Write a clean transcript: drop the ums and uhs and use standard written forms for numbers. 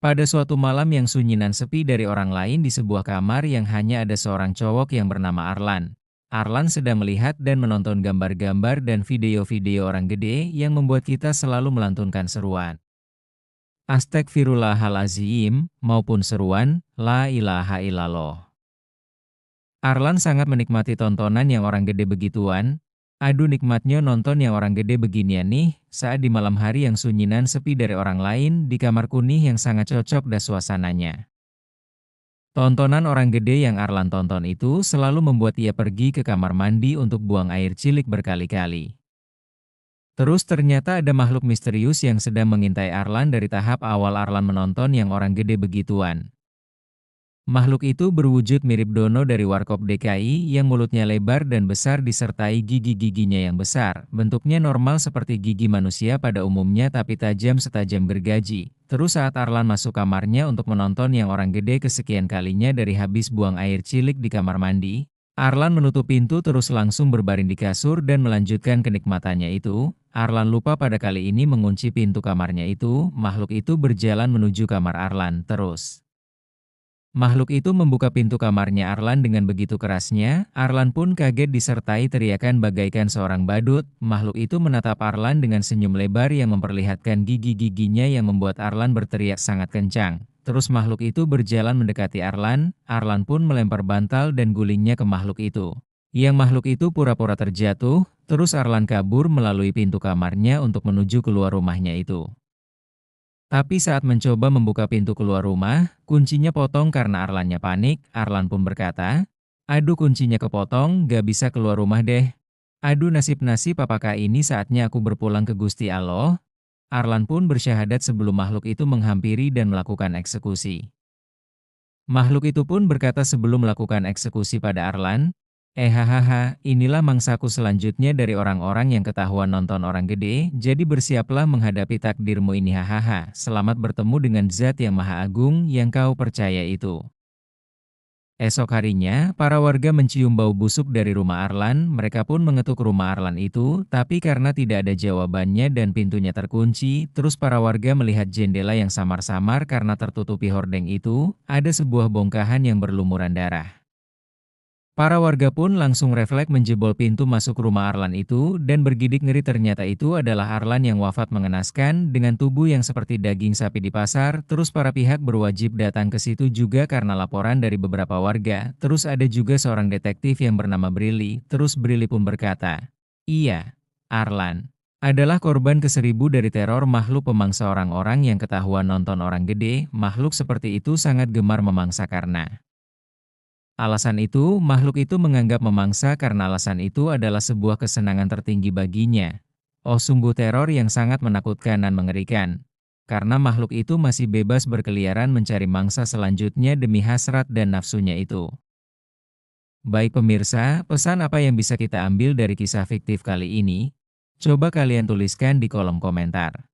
Pada suatu malam yang sunyi dan sepi dari orang lain di sebuah kamar yang hanya ada seorang cowok yang bernama Arlan. Arlan sedang melihat dan menonton gambar-gambar dan video-video orang gede yang membuat kita selalu melantunkan seruan Astagfirullahalazim maupun seruan La ilaha illallah. Arlan sangat menikmati tontonan yang orang gede begituan. Aduh nikmatnya nonton yang orang gede beginian nih, saat di malam hari yang sunyi nan sepi dari orang lain, di kamar kuning yang sangat cocok dan suasananya. Tontonan orang gede yang Arlan tonton itu selalu membuat ia pergi ke kamar mandi untuk buang air cilik berkali-kali. Terus ternyata ada makhluk misterius yang sedang mengintai Arlan dari tahap awal Arlan menonton yang orang gede begituan. Makhluk itu berwujud mirip Dono dari Warkop DKI yang mulutnya lebar dan besar disertai gigi-giginya yang besar. Bentuknya normal seperti gigi manusia pada umumnya tapi tajam setajam gergaji. Terus saat Arlan masuk kamarnya untuk menonton yang orang gede kesekian kalinya dari habis buang air cilik di kamar mandi, Arlan menutup pintu terus langsung berbaring di kasur dan melanjutkan kenikmatannya itu. Arlan lupa pada kali ini mengunci pintu kamarnya itu, makhluk itu berjalan menuju kamar Arlan terus. Makhluk itu membuka pintu kamarnya Arlan dengan begitu kerasnya, Arlan pun kaget disertai teriakan bagaikan seorang badut. Makhluk itu menatap Arlan dengan senyum lebar yang memperlihatkan gigi-giginya yang membuat Arlan berteriak sangat kencang. Terus makhluk itu berjalan mendekati Arlan, Arlan pun melempar bantal dan gulingnya ke makhluk itu. Yang makhluk itu pura-pura terjatuh, terus Arlan kabur melalui pintu kamarnya untuk menuju keluar rumahnya itu. Tapi saat mencoba membuka pintu keluar rumah, kuncinya potong karena Arlannya panik. Arlan pun berkata, "Aduh kuncinya kepotong, gak bisa keluar rumah deh. Aduh nasib-nasib apakah ini saatnya aku berpulang ke Gusti Allah?" Arlan pun bersyahadat sebelum makhluk itu menghampiri dan melakukan eksekusi. Makhluk itu pun berkata sebelum melakukan eksekusi pada Arlan, hahaha, inilah mangsaku selanjutnya dari orang-orang yang ketahuan nonton orang gede, jadi bersiaplah menghadapi takdirmu ini hahaha, selamat bertemu dengan zat yang maha agung yang kau percaya itu. Esok harinya, para warga mencium bau busuk dari rumah Arlan, mereka pun mengetuk rumah Arlan itu, tapi karena tidak ada jawabannya dan pintunya terkunci, terus para warga melihat jendela yang samar-samar karena tertutupi hordeng itu, ada sebuah bongkahan yang berlumuran darah. Para warga pun langsung refleks menjebol pintu masuk rumah Arlan itu dan bergidik ngeri ternyata itu adalah Arlan yang wafat mengenaskan dengan tubuh yang seperti daging sapi di pasar. Terus para pihak berwajib datang ke situ juga karena laporan dari beberapa warga. Terus ada juga seorang detektif yang bernama Brili. Terus Brili pun berkata, "Iya, Arlan adalah korban ke-1000 dari teror makhluk pemangsa orang-orang yang ketahuan nonton orang gede. Makhluk seperti itu sangat gemar memangsa karena alasan itu, makhluk itu menganggap memangsa karena alasan itu adalah sebuah kesenangan tertinggi baginya. Oh sungguh teror yang sangat menakutkan dan mengerikan. Karena makhluk itu masih bebas berkeliaran mencari mangsa selanjutnya demi hasrat dan nafsunya itu. Baik pemirsa, pesan apa yang bisa kita ambil dari kisah fiktif kali ini? Coba kalian tuliskan di kolom komentar.